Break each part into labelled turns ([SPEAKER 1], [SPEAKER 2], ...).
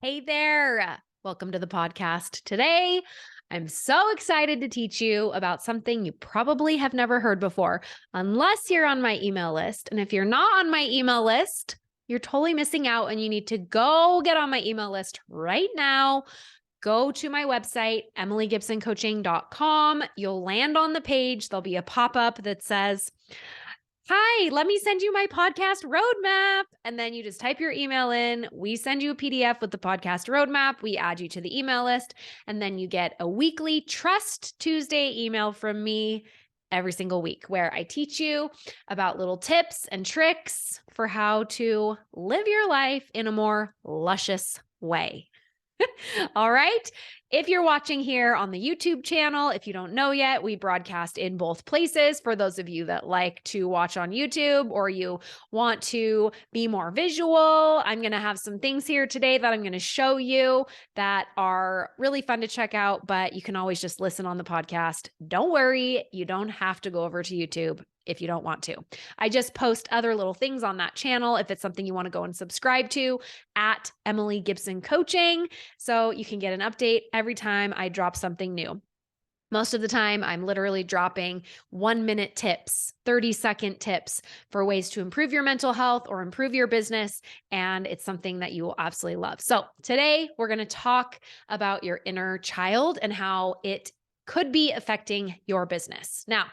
[SPEAKER 1] Hey there. Welcome to the podcast. Today, I'm so excited to teach you about something you probably have never heard before, unless you're on my email list. And if you're not on my email list, you're totally missing out and you need to go get on my email list right now. Go to my website, emilygibsoncoaching.com. You'll land on the page. There'll be a pop-up that says, "Hi, let me send you my podcast roadmap." And then you just type your email in. We send you a PDF with the podcast roadmap. We add you to the email list. And then you get a weekly Trust Tuesday email from me every single week where I teach you about little tips and tricks for how to live your life in a more luscious way. All right. If you're watching here on the YouTube channel, if you don't know yet, we broadcast in both places. For those of you that like to watch on YouTube or you want to be more visual, I'm going to have some things here today that I'm going to show you that are really fun to check out, but you can always just listen on the podcast. Don't worry, you don't have to go over to YouTube if you don't want to. I just post other little things on that channel if it's something you want to go and subscribe to at Emily Gibson Coaching. So you can get an update every time I drop something new. Most of the time, I'm literally dropping 1-minute tips, 30-second tips for ways to improve your mental health or improve your business. And it's something that you will absolutely love. So today, we're going to talk about your inner child and how it could be affecting your business. Now,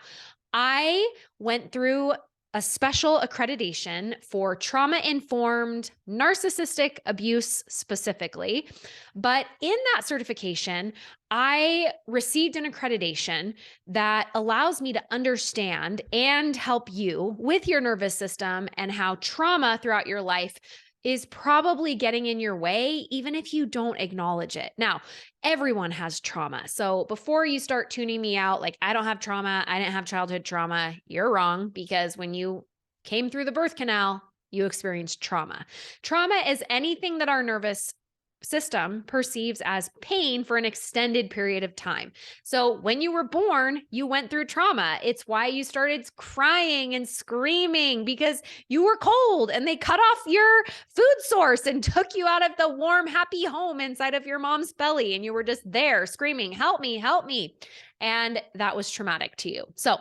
[SPEAKER 1] I went through a special accreditation for trauma-informed narcissistic abuse specifically. But in that certification, I received an accreditation that allows me to understand and help you with your nervous system and how trauma throughout your life is probably getting in your way, even if you don't acknowledge it. Now, everyone has trauma. So before you start tuning me out, like, I don't have trauma, I didn't have childhood trauma, you're wrong, because when you came through the birth canal, you experienced trauma. Trauma is anything that our nervous system perceives as pain for an extended period of time. So when you were born, you went through trauma. It's why you started crying and screaming because you were cold and they cut off your food source and took you out of the warm, happy home inside of your mom's belly. And you were just there screaming, "Help me, help me." And that was traumatic to you. So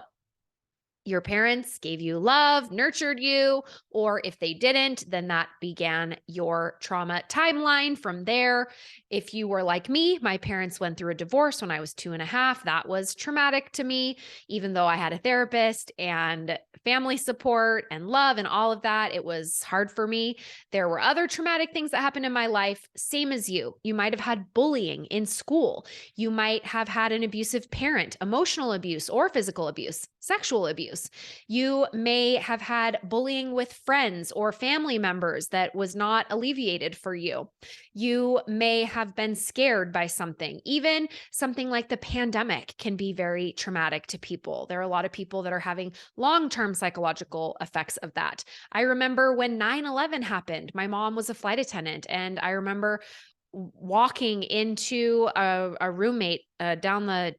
[SPEAKER 1] your parents gave you love, nurtured you, or if they didn't, then that began your trauma timeline from there. If you were like me, my parents went through a divorce when I was 2.5. That was traumatic to me, even though I had a therapist and family support and love and all of that. It was hard for me. There were other traumatic things that happened in my life, same as you. You might have had bullying in school. You might have had an abusive parent, emotional abuse or physical abuse, sexual abuse. You may have had bullying with friends or family members that was not alleviated for you. You may have been scared by something. Even something like the pandemic can be very traumatic to people. There are a lot of people that are having long-term psychological effects of that. I remember when 9/11 happened, my mom was a flight attendant, and I remember walking into a roommate down the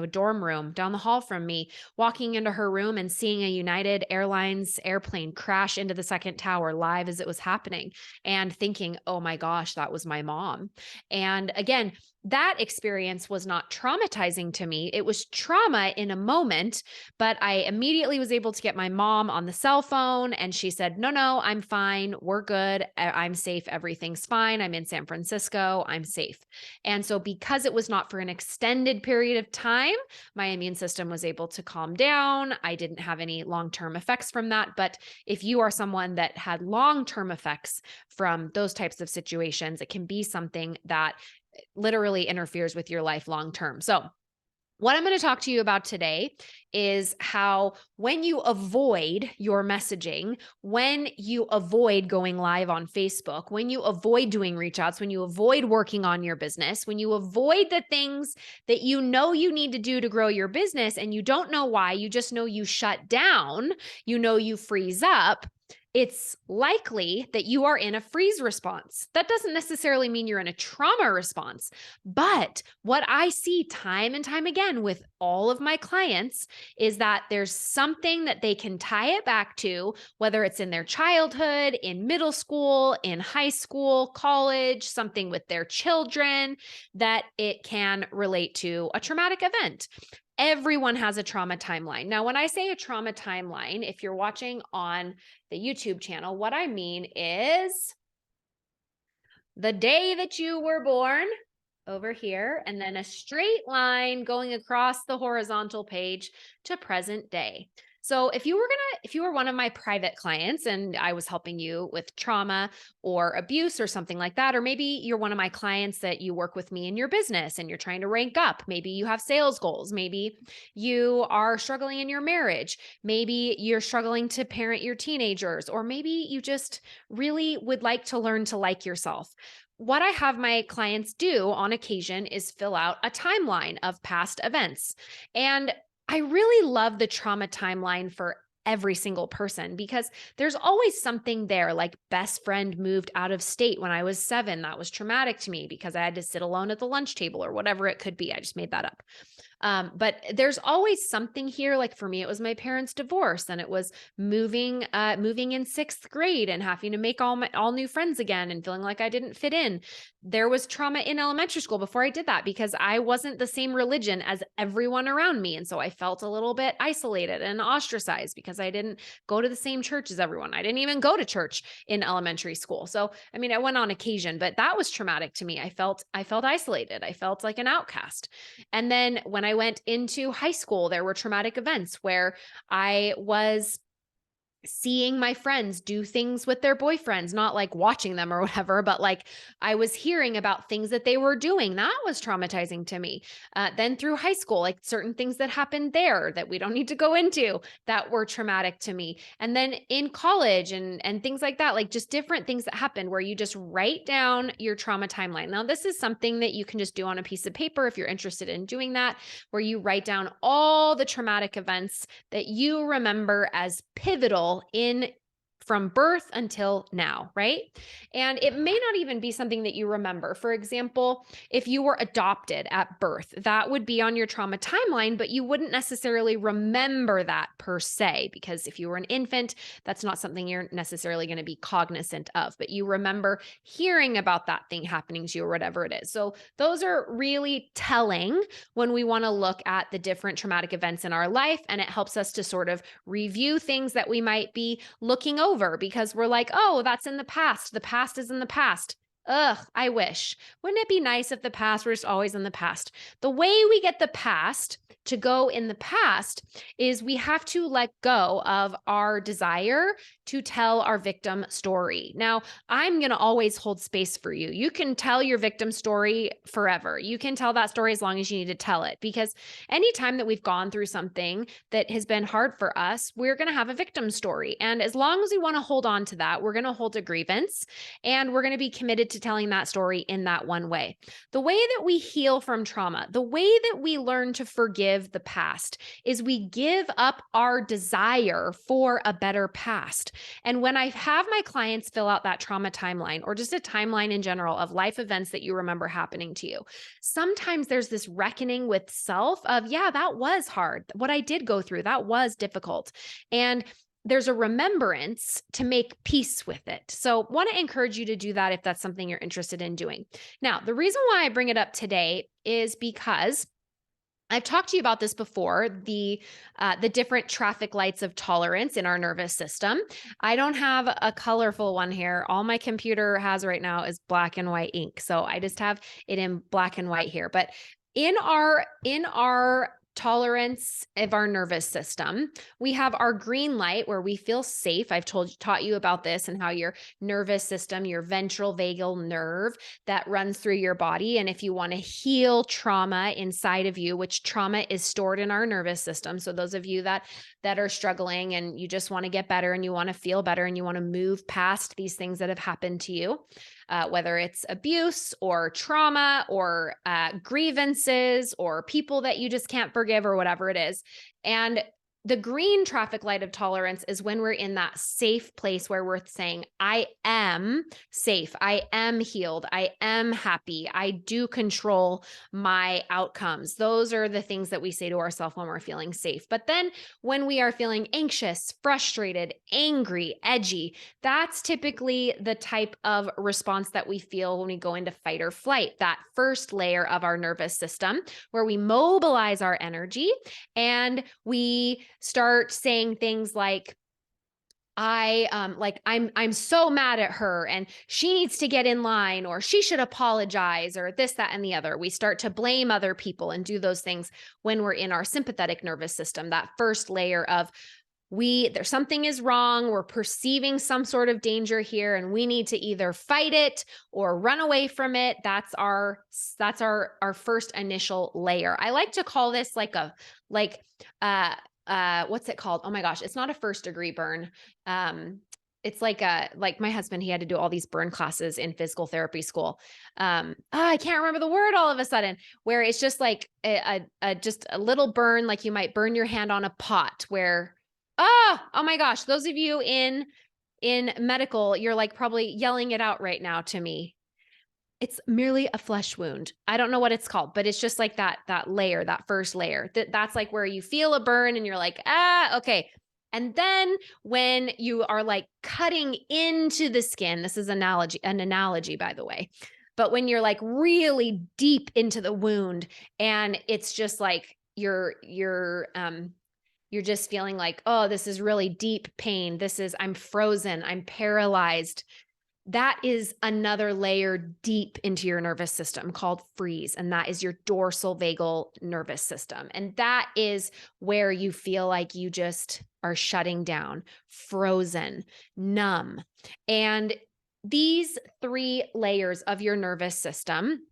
[SPEAKER 1] dorm room, down the hall from me, walking into her room and seeing a United Airlines airplane crash into the second tower live as it was happening and thinking, "Oh my gosh, that was my mom." And again, that experience was not traumatizing to me. It was trauma in a moment, but I immediately was able to get my mom on the cell phone and she said, "No, no, I'm fine. We're good. I'm safe. Everything's fine. I'm in San Francisco. I'm safe." And so because it was not for an extended period of time, my immune system was able to calm down. I didn't have any long-term effects from that. But if you are someone that had long-term effects from those types of situations, it can be something that literally interferes with your life long term. So what I'm going to talk to you about today is how when you avoid your messaging, when you avoid going live on Facebook, when you avoid doing reach outs, when you avoid working on your business, when you avoid the things that you know you need to do to grow your business and you don't know why, you just know you shut down, you know you freeze up, it's likely that you are in a freeze response. That doesn't necessarily mean you're in a trauma response. But what I see time and time again with all of my clients is that there's something that they can tie it back to, whether it's in their childhood, in middle school, in high school, college, something with their children, that it can relate to a traumatic event. Everyone has a trauma timeline. Now, when I say a trauma timeline, if you're watching on the YouTube channel, what I mean is the day that you were born over here, and then a straight line going across the horizontal page to present day. So if you were one of my private clients and I was helping you with trauma or abuse or something like that, or maybe you're one of my clients that you work with me in your business and you're trying to rank up, maybe you have sales goals, maybe you are struggling in your marriage, maybe you're struggling to parent your teenagers, or maybe you just really would like to learn to like yourself. What I have my clients do on occasion is fill out a timeline of past events. And I really love the trauma timeline for every single person because there's always something there, like best friend moved out of state when I was 7. That was traumatic to me because I had to sit alone at the lunch table or whatever it could be. I just made that up. But there's always something here. Like for me, it was my parents' divorce, and it was moving in 6th grade and having to make all new friends again and feeling like I didn't fit in. There was trauma in elementary school before I did that because I wasn't the same religion as everyone around me. And so I felt a little bit isolated and ostracized because I didn't go to the same church as everyone. I didn't even go to church in elementary school. So, I mean, I went on occasion, but that was traumatic to me. I felt isolated. I felt like an outcast. And then when I went into high school, there were traumatic events where I was seeing my friends do things with their boyfriends, not like watching them or whatever, but like I was hearing about things that they were doing. That was traumatizing to me. Then through high school, like certain things that happened there that we don't need to go into that were traumatic to me. And then in college and things like that, like just different things that happened where you just write down your trauma timeline. Now, this is something that you can just do on a piece of paper if you're interested in doing that, where you write down all the traumatic events that you remember as pivotal in from birth until now, right? And it may not even be something that you remember. For example, if you were adopted at birth, that would be on your trauma timeline, but you wouldn't necessarily remember that per se, because if you were an infant, that's not something you're necessarily going to be cognizant of, but you remember hearing about that thing happening to you or whatever it is. So those are really telling when we want to look at the different traumatic events in our life, and it helps us to sort of review things that we might be looking over because we're like, oh, that's in the past. The past is in the past. Ugh, I wish. Wouldn't it be nice if the past were just always in the past? The way we get the past to go in the past is we have to let go of our desire to tell our victim story. Now, I'm going to always hold space for you. You can tell your victim story forever. You can tell that story as long as you need to tell it, because anytime that we've gone through something that has been hard for us, we're going to have a victim story. And as long as we want to hold on to that, we're going to hold a grievance, and we're going to be committed to telling that story in that one way. The way that we heal from trauma, the way that we learn to forgive the past, is we give up our desire for a better past. And when I have my clients fill out that trauma timeline, or just a timeline in general of life events that you remember happening to you, sometimes there's this reckoning with self of, yeah, that was hard. What I did go through, that was difficult. And there's a remembrance to make peace with it. So want to encourage you to do that if that's something you're interested in doing. Now, the reason why I bring it up today is because I've talked to you about this before, the different traffic lights of tolerance in our nervous system. I don't have a colorful one here. All my computer has right now is black and white ink. So I just have it in black and white here. But in our tolerance of our nervous system, we have our green light where we feel safe. I've taught you about this and how your nervous system, your ventral vagal nerve that runs through your body. And if you want to heal trauma inside of you, which trauma is stored in our nervous system. So those of you that are struggling and you just want to get better and you want to feel better and you want to move past these things that have happened to you, whether it's abuse or trauma or grievances or people that you just can't forgive or whatever it is. And the green traffic light of tolerance is when we're in that safe place where we're saying, I am safe. I am healed. I am happy. I do control my outcomes. Those are the things that we say to ourselves when we're feeling safe. But then when we are feeling anxious, frustrated, angry, edgy, that's typically the type of response that we feel when we go into fight or flight, that first layer of our nervous system, where we mobilize our energy and we start saying things like, I'm so mad at her and she needs to get in line, or she should apologize, or this, that, and the other. We start to blame other people and do those things when we're in our sympathetic nervous system, that first layer of there's something is wrong. We're perceiving some sort of danger here, and we need to either fight it or run away from it. That's our first initial layer. I like to call this what's it called? Oh my gosh, it's not a first degree burn. It's like my husband, he had to do all these burn classes in physical therapy school. I can't remember the word all of a sudden, where it's just like just a little burn, like you might burn your hand on a pot where, oh my gosh, those of you in medical, you're like probably yelling it out right now to me. It's merely a flesh wound. I don't know what it's called, but it's just like that layer, that first layer. That's like where you feel a burn and you're like, okay. And then when you are like cutting into the skin, this is an analogy, by the way. But when you're like really deep into the wound and it's just like you're just feeling like, oh, this is really deep pain. I'm frozen. I'm paralyzed. That is another layer deep into your nervous system called freeze. And that is your dorsal vagal nervous system. And that is where you feel like you just are shutting down, frozen, numb. And these 3 layers of your nervous system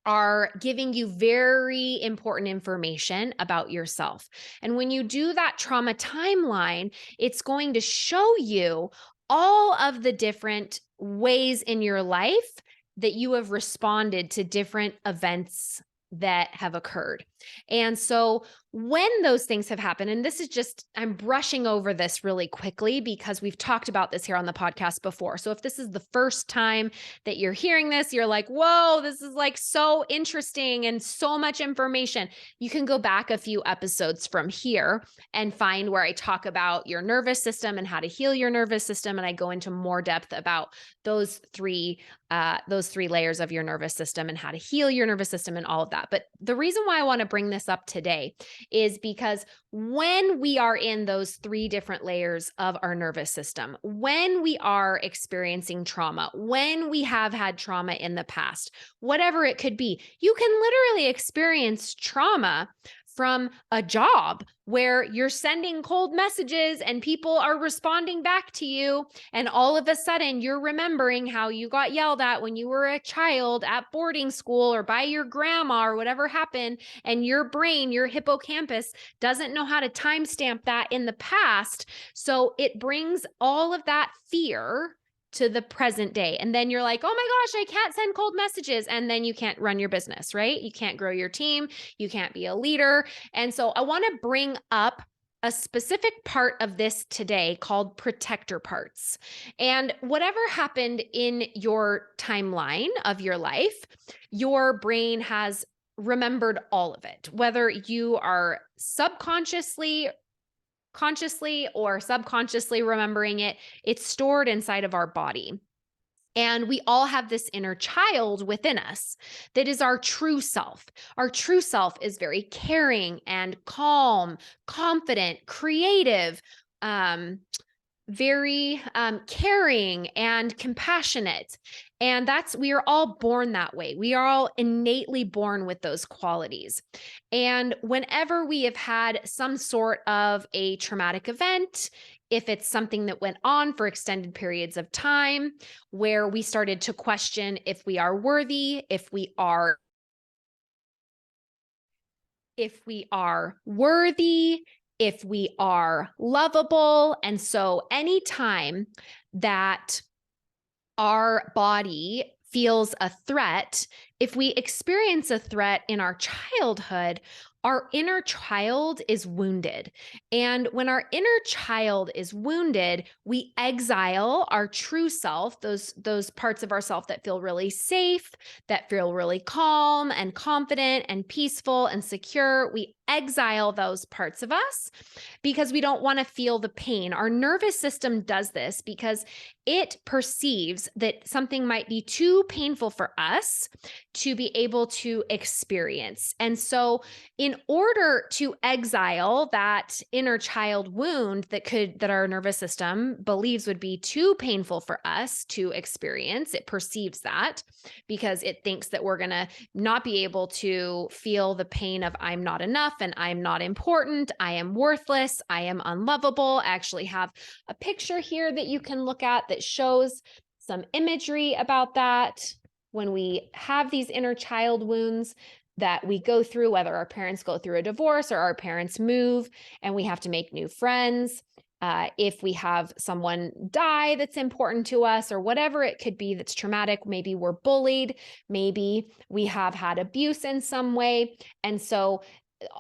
[SPEAKER 1] are giving you very important information about yourself. And when you do that trauma timeline, it's going to show you all of the different ways in your life that you have responded to different events that have occurred. And so when those things have happened, and this is just, I'm brushing over this really quickly because we've talked about this here on the podcast before. So if this is the first time that you're hearing this, you're like, whoa, this is like so interesting and so much information. You can go back a few episodes from here and find where I talk about your nervous system and how to heal your nervous system. And I go into more depth about those three layers of your nervous system and how to heal your nervous system and all of that. But the reason why I want to bring this up today is because when we are in those 3 different layers of our nervous system, when we are experiencing trauma, when we have had trauma in the past, whatever it could be, you can literally experience trauma from a job where you're sending cold messages and people are responding back to you. And all of a sudden you're remembering how you got yelled at when you were a child at boarding school or by your grandma or whatever happened. And your brain, your hippocampus doesn't know how to timestamp that in the past. So it brings all of that fear to the present day. And then you're like, oh my gosh, I can't send cold messages. And then you can't run your business, right? You can't grow your team. You can't be a leader. And so I want to bring up a specific part of this today called protector parts. And whatever happened in your timeline of your life, your brain has remembered all of it, whether you are consciously or subconsciously remembering it, it's stored inside of our body. And we all have this inner child within us that is our true self. Our true self is very caring and calm, confident, creative, very caring and compassionate. And we are all born that way. We are all innately born with those qualities. And whenever we have had some sort of a traumatic event, if it's something that went on for extended periods of time, where we started to question if we are worthy, if we are worthy, if we are lovable. And so anytime that our body feels a threat, if we experience a threat in our childhood, our inner child is wounded. And when our inner child is wounded, we exile our true self, those parts of ourself that feel really safe, that feel really calm and confident and peaceful and secure. We exile those parts of us because we don't want to feel the pain. Our nervous system does this because it perceives that something might be too painful for us to be able to experience. And so, in order to exile that inner child wound that our nervous system believes would be too painful for us to experience, it perceives that because it thinks that we're going to not be able to feel the pain of I'm not enough and I'm not important, I am worthless, I am unlovable. I actually have a picture here that you can look at that shows some imagery about that. When we have these inner child wounds that we go through, whether our parents go through a divorce or our parents move and we have to make new friends, if we have someone die that's important to us or whatever it could be that's traumatic, maybe we're bullied, maybe we have had abuse in some way. And so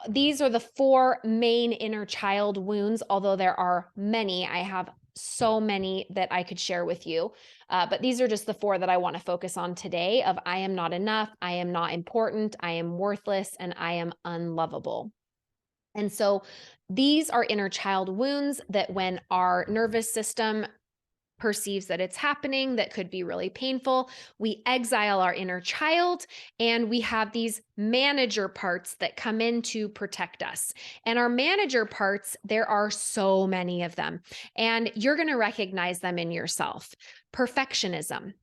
[SPEAKER 1] these are the four main inner child wounds, although there are many. I have so many that I could share with you. But these are just the four that I want to focus on today of I am not enough, I am not important, I am worthless, and I am unlovable. And so these are inner child wounds that when our nervous system perceives that it's happening, that could be really painful, we exile our inner child and we have these manager parts that come in to protect us. And our manager parts, there are so many of them, and you're going to recognize them in yourself. Perfectionism.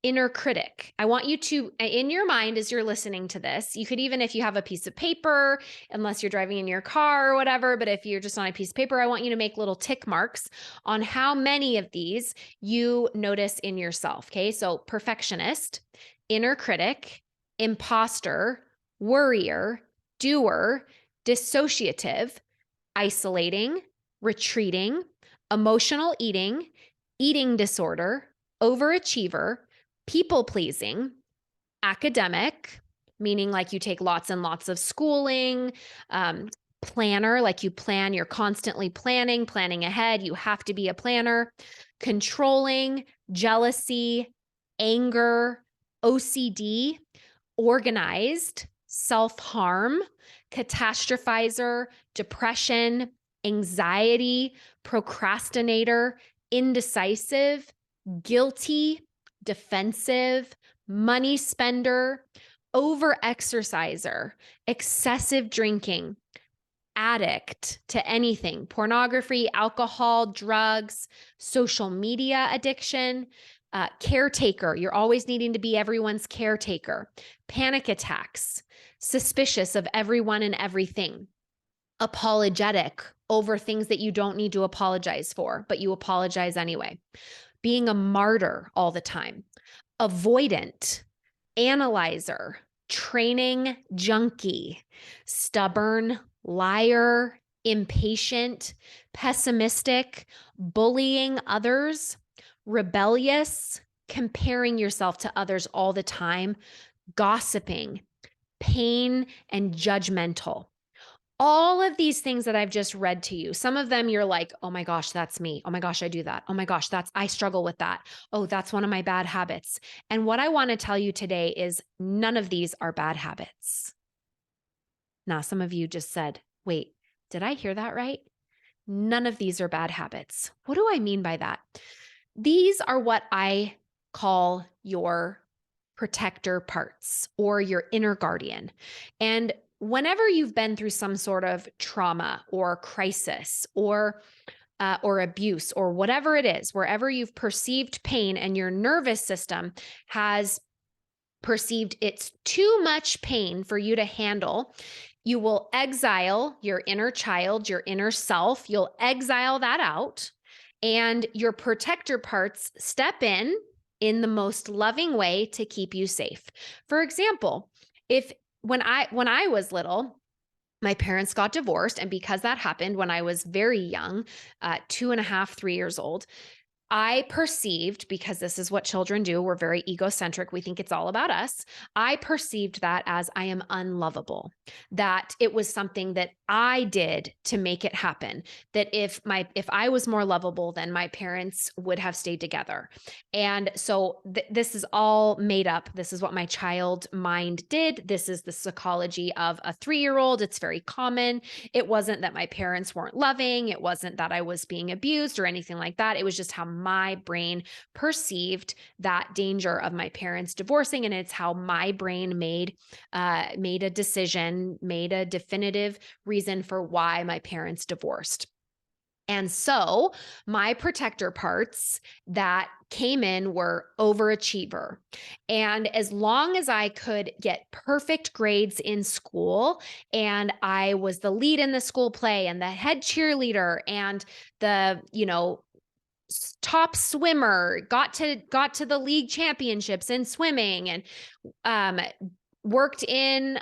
[SPEAKER 1] Inner critic. I want you to, in your mind, as you're listening to this, you could even, if you have a piece of paper, unless you're driving in your car or whatever, but if you're just on a piece of paper, I want you to make little tick marks on how many of these you notice in yourself. Okay. So perfectionist, inner critic, imposter, worrier, doer, dissociative, isolating, retreating, emotional eating, eating disorder, overachiever, people pleasing, academic, meaning like you take lots and lots of schooling, planner, like you plan, you're constantly planning ahead. You have to be a planner, controlling, jealousy, anger, OCD, organized, self-harm, catastrophizer, depression, anxiety, procrastinator, indecisive, guilty, defensive, money spender, over-exerciser, excessive drinking, addict to anything, pornography, alcohol, drugs, social media addiction, caretaker, you're always needing to be everyone's caretaker, panic attacks, suspicious of everyone and everything, apologetic over things that you don't need to apologize for, but you apologize anyway, being a martyr all the time, avoidant, analyzer, training junkie, stubborn, liar, impatient, pessimistic, bullying others, rebellious, comparing yourself to others all the time, gossiping, pain, and judgmental. All of these things that I've just read to you, some of them you're like, oh my gosh, that's me. Oh my gosh, I do that. Oh my gosh, I struggle with that. Oh, that's one of my bad habits. And what I want to tell you today is none of these are bad habits. Now, some of you just said, wait, did I hear that right? None of these are bad habits. What do I mean by that? These are what I call your protector parts or your inner guardian. And whenever you've been through some sort of trauma or crisis or abuse or whatever it is, wherever you've perceived pain and your nervous system has perceived it's too much pain for you to handle, you will exile your inner child, your inner self. You'll exile that out, and your protector parts step in the most loving way to keep you safe. For example, if when I was little, my parents got divorced, and because that happened when I was very young, 2.5, 3 years old, I perceived, because this is what children do, we're very egocentric. We think it's all about us. I perceived that as I am unlovable, that it was something that I did to make it happen. That if I was more lovable, then my parents would have stayed together. And so this is all made up. This is what my child mind did. This is the psychology of a 3-year-old. It's very common. It wasn't that my parents weren't loving. It wasn't that I was being abused or anything like that. It was just how my brain perceived that danger of my parents divorcing, and it's how my brain made a decision, made a definitive reason for why my parents divorced. And so my protector parts that came in were overachiever. And as long as I could get perfect grades in school, and I was the lead in the school play and the head cheerleader and the, top swimmer, got to the league championships in swimming, and um worked in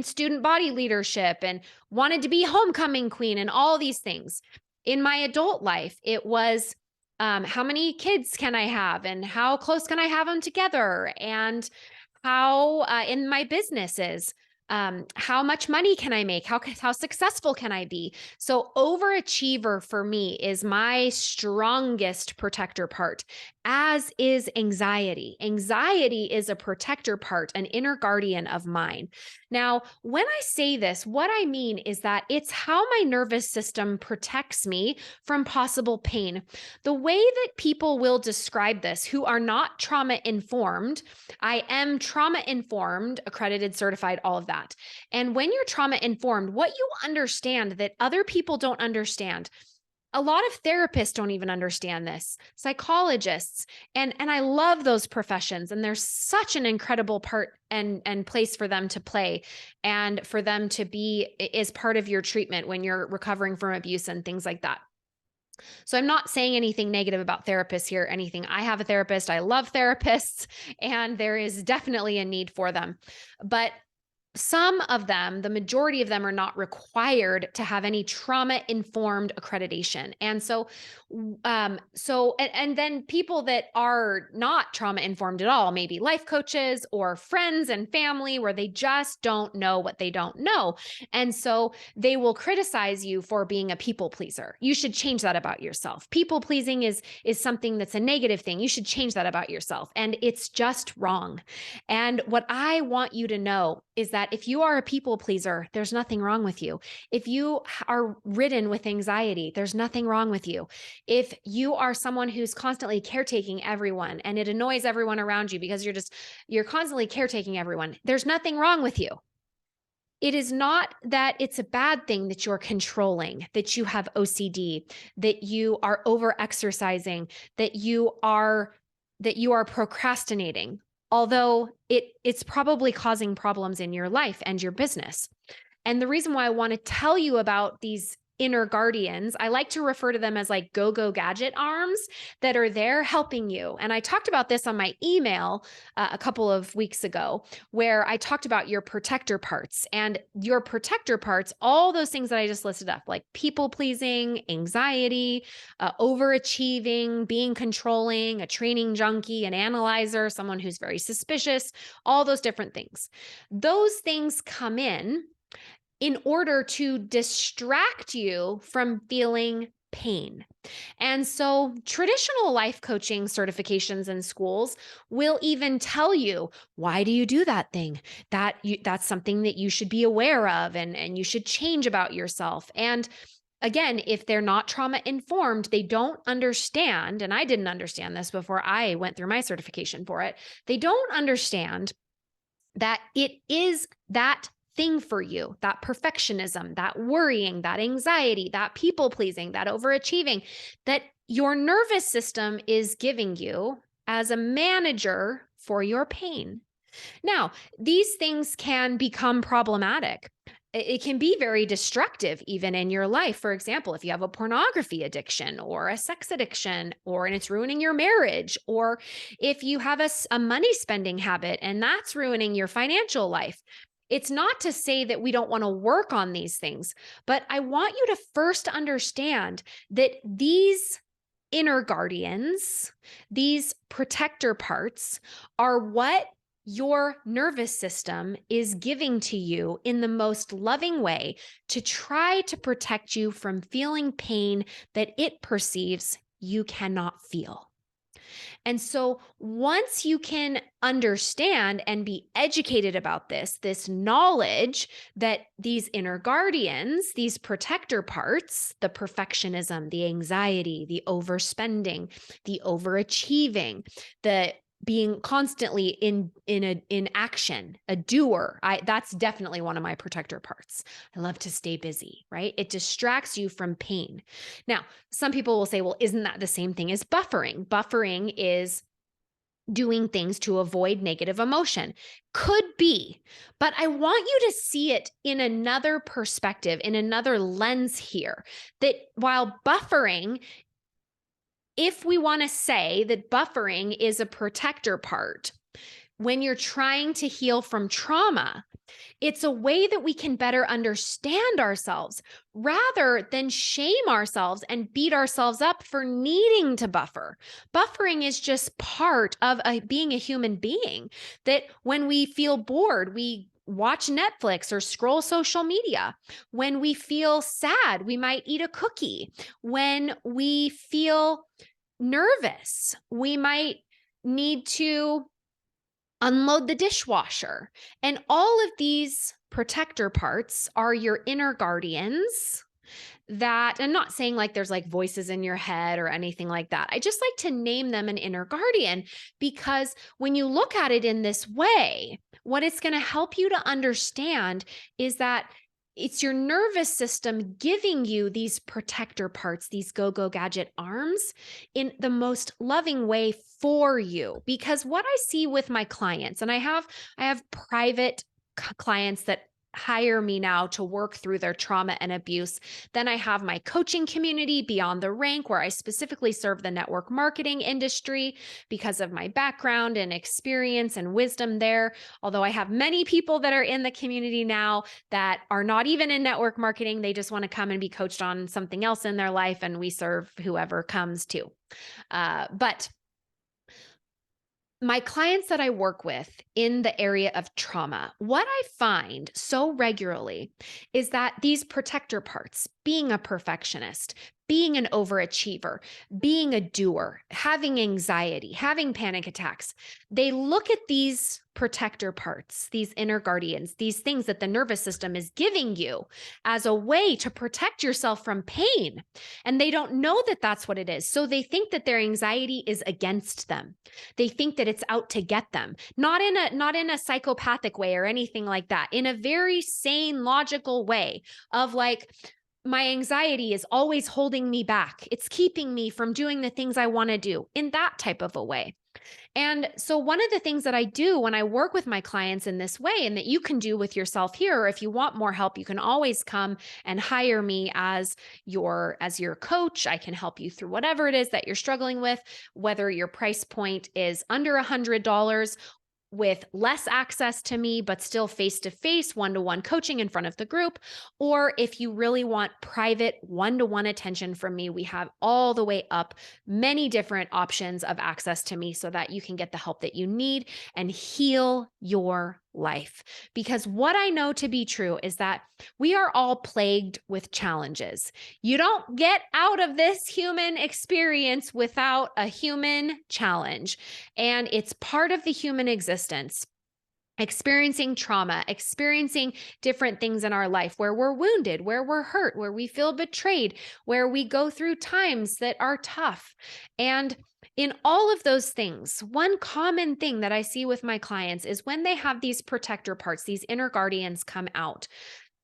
[SPEAKER 1] student body leadership and wanted to be homecoming queen and all these things. In my adult life, it was how many kids can I have and how close can I have them together, and how in my businesses, how much money can I make? How successful can I be? So overachiever for me is my strongest protector part, as is anxiety. Anxiety is a protector part, an inner guardian of mine. Now, when I say this, what I mean is that it's how my nervous system protects me from possible pain. The way that people will describe this who are not trauma informed, I am trauma informed, accredited, certified, all of that. And when you're trauma informed, what you understand that other people don't understand, a lot of therapists don't even understand this, psychologists, and I love those professions, and there's such an incredible part and place for them to play, and for them to be as part of your treatment when you're recovering from abuse and things like that. So I'm not saying anything negative about therapists here, anything. I have a therapist. I love therapists, and there is definitely a need for them. But some of them, the majority of them, are not required to have any trauma-informed accreditation. And and then people that are not trauma-informed at all, maybe life coaches or friends and family, where they just don't know what they don't know. And so they will criticize you for being a people pleaser. You should change that about yourself. People pleasing is something that's a negative thing. You should change that about yourself. And it's just wrong. And what I want you to know is that if you are a people pleaser, there's nothing wrong with you. If you are ridden with anxiety, there's nothing wrong with you. If you are someone who's constantly caretaking everyone and it annoys everyone around you because you're constantly caretaking everyone, there's nothing wrong with you. It is not that it's a bad thing that you're controlling, that you have OCD, that you are over exercising, that you are procrastinating, although it's probably causing problems in your life and your business. And the reason why I want to tell you about these inner guardians, I like to refer to them as like go-go gadget arms that are there helping you. And I talked about this on my email a couple of weeks ago, where I talked about your protector parts, and your protector parts, all those things that I just listed up, like people pleasing, anxiety, overachieving, being controlling, a training junkie, an analyzer, someone who's very suspicious, all those different things. Those things come in order to distract you from feeling pain. And so traditional life coaching certifications in schools will even tell you, why do you do that thing? That's something that you should be aware of, and you should change about yourself. And again, if they're not trauma informed, they don't understand, and I didn't understand this before I went through my certification for it. They don't understand that it is that thing for you, that perfectionism, that worrying, that anxiety, that people pleasing, that overachieving, that your nervous system is giving you as a manager for your pain. Now, these things can become problematic. It can be very destructive even in your life. For example, if you have a pornography addiction or a sex addiction, and it's ruining your marriage, or if you have a money spending habit and that's ruining your financial life. It's not to say that we don't want to work on these things, but I want you to first understand that these inner guardians, these protector parts, are what your nervous system is giving to you in the most loving way to try to protect you from feeling pain that it perceives you cannot feel. And so once you can understand and be educated about this knowledge that these inner guardians, these protector parts, the perfectionism, the anxiety, the overspending, the overachieving, the being constantly in action, a doer. That's definitely one of my protector parts. I love to stay busy, right? It distracts you from pain. Now, some people will say, well, isn't that the same thing as buffering? Buffering is doing things to avoid negative emotion. Could be, but I want you to see it in another perspective, in another lens here, that while buffering, if we want to say that buffering is a protector part, when you're trying to heal from trauma, it's a way that we can better understand ourselves rather than shame ourselves and beat ourselves up for needing to buffer. Buffering is just part of being a human being, that when we feel bored, we watch Netflix or scroll social media. When we feel sad, we might eat a cookie. When we feel nervous, we might need to unload the dishwasher. And all of these protector parts are your inner guardians that, I'm not saying like there's like voices in your head or anything like that. I just like to name them an inner guardian because when you look at it in this way, what it's going to help you to understand is that it's your nervous system giving you these protector parts, these go-go gadget arms in the most loving way for you. Because what I see with my clients, and I have private clients that hire me now to work through their trauma and abuse. Then I have my coaching community Beyond the Rank, where I specifically serve the network marketing industry because of my background and experience and wisdom there. Although I have many people that are in the community now that are not even in network marketing, they just want to come and be coached on something else in their life, and we serve whoever comes too. But my clients that I work with in the area of trauma, what I find so regularly is that these protector parts, being a perfectionist, being an overachiever, being a doer, having anxiety, having panic attacks, they look at these protector parts, these inner guardians, these things that the nervous system is giving you as a way to protect yourself from pain. And they don't know that that's what it is. So they think that their anxiety is against them. They think that it's out to get them, not in a psychopathic way or anything like that, in a very sane, logical way of like, my anxiety is always holding me back. It's keeping me from doing the things I want to do, in that type of a way. And so one of the things that I do when I work with my clients in this way, and that you can do with yourself here, or if you want more help, you can always come and hire me as your coach. I can help you through whatever it is that you're struggling with, whether your price point is under $100 with less access to me, but still face-to-face, one-to-one coaching in front of the group. Or if you really want private one-to-one attention from me, we have all the way up many different options of access to me so that you can get the help that you need and heal your life. Because what I know to be true is that we are all plagued with challenges. You don't get out of this human experience without a human challenge. And it's part of the human existence. Experiencing trauma, experiencing different things in our life where we're wounded, where we're hurt, where we feel betrayed, where we go through times that are tough. And in all of those things, one common thing that I see with my clients is when they have these protector parts, these inner guardians come out,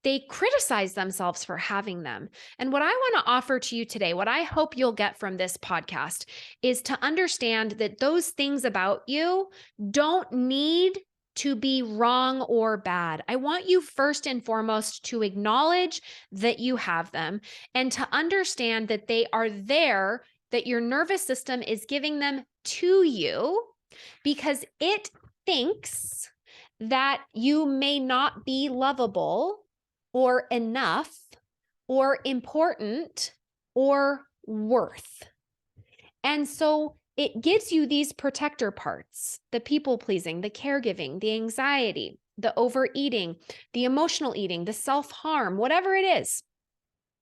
[SPEAKER 1] they criticize themselves for having them. And what I want to offer to you today, what I hope you'll get from this podcast, is to understand that those things about you don't need to be wrong or bad. I want you first and foremost to acknowledge that you have them and to understand that they are there, that your nervous system is giving them to you because it thinks that you may not be lovable or enough or important or worth. And so it gives you these protector parts, the people pleasing, the caregiving, the anxiety, the overeating, the emotional eating, the self harm, whatever it is.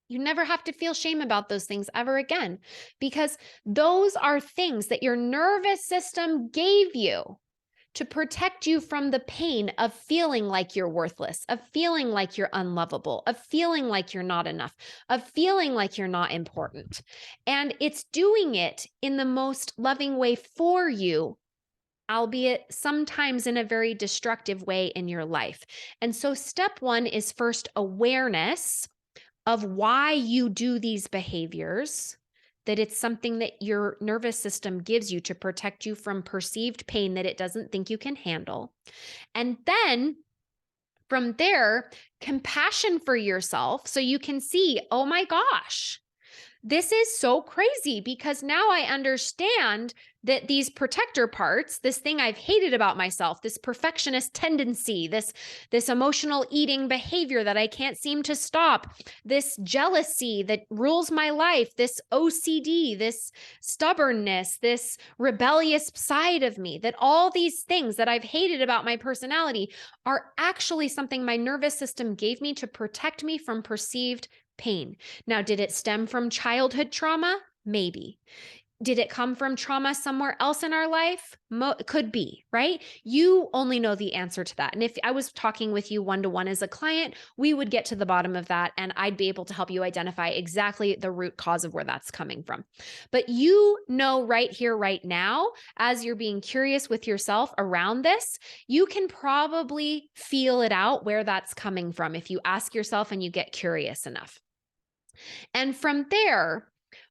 [SPEAKER 1] You never have to feel shame about those things ever again, because those are things that your nervous system gave you to protect you from the pain of feeling like you're worthless, of feeling like you're unlovable, of feeling like you're not enough, of feeling like you're not important. And it's doing it in the most loving way for you, albeit sometimes in a very destructive way in your life. And so, step one is first awareness of why you do these behaviors, that it's something that your nervous system gives you to protect you from perceived pain that it doesn't think you can handle. And then from there, compassion for yourself so you can see, oh my gosh, this is so crazy, because now I understand that these protector parts, this thing I've hated about myself, this perfectionist tendency, this emotional eating behavior that I can't seem to stop, this jealousy that rules my life, this OCD, this stubbornness, this rebellious side of me, that all these things that I've hated about my personality are actually something my nervous system gave me to protect me from perceived pain. Now, did it stem from childhood trauma? Maybe. Did it come from trauma somewhere else in our life? Could be, right? You only know the answer to that. And if I was talking with you one-to-one as a client, we would get to the bottom of that and I'd be able to help you identify exactly the root cause of where that's coming from. But you know right here, right now, as you're being curious with yourself around this, you can probably feel it out where that's coming from if you ask yourself and you get curious enough. And from there,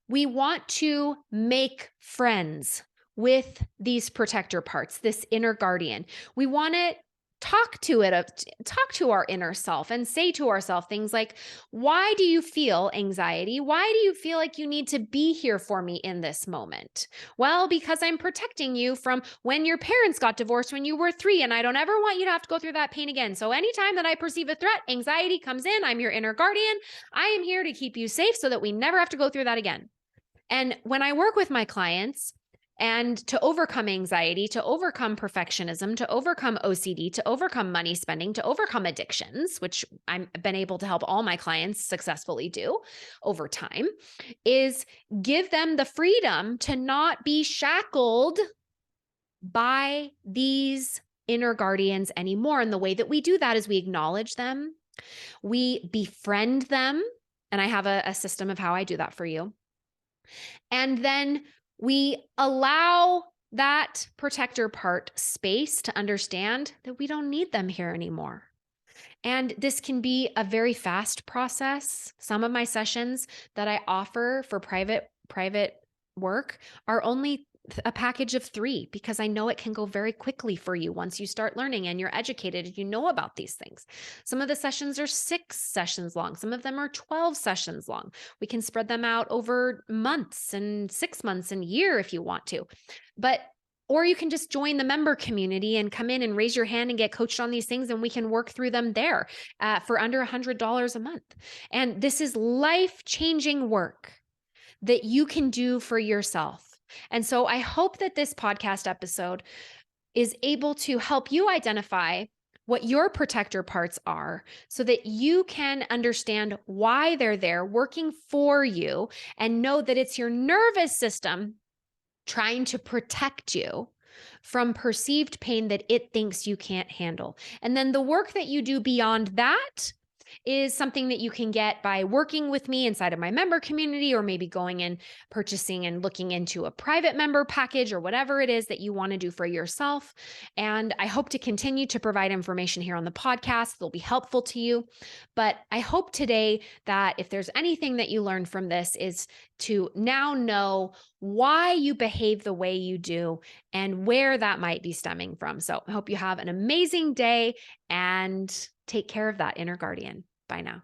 [SPEAKER 1] we want to make friends with these protector parts, this inner guardian. We want to talk to our inner self and say to ourselves things like, why do you feel anxiety? Why do you feel like you need to be here for me in this moment? Well, because I'm protecting you from when your parents got divorced when you were 3, and I don't ever want you to have to go through that pain again. So anytime that I perceive a threat, anxiety comes in. I'm your inner guardian. I am here to keep you safe so that we never have to go through that again. And when I work with my clients, and to overcome anxiety, to overcome perfectionism, to overcome OCD, to overcome money spending, to overcome addictions, which I've been able to help all my clients successfully do over time, is give them the freedom to not be shackled by these inner guardians anymore. And the way that we do that is we acknowledge them, we befriend them. And I have a system of how I do that for you. And then we allow that protector part space to understand that we don't need them here anymore. And this can be a very fast process. Some of my sessions that I offer for private work are only a package of 3, because I know it can go very quickly for you once you start learning and you're educated, you know about these things. Some of the sessions are 6 sessions long. Some of them are 12 sessions long. We can spread them out over months and 6 months and year if you want to. Or you can just join the member community and come in and raise your hand and get coached on these things, and we can work through them there for under $100 a month. And this is life-changing work that you can do for yourself. And so I hope that this podcast episode is able to help you identify what your protector parts are so that you can understand why they're there working for you, and know that it's your nervous system trying to protect you from perceived pain that it thinks you can't handle. And then the work that you do beyond that is something that you can get by working with me inside of my member community, or maybe going and purchasing and looking into a private member package, or whatever it is that you want to do for yourself. And I hope to continue to provide information here on the podcast that'll be helpful to you. But I hope today that if there's anything that you learned from this, is to now know why you behave the way you do and where that might be stemming from. So I hope you have an amazing day and take care of that inner guardian. Bye now.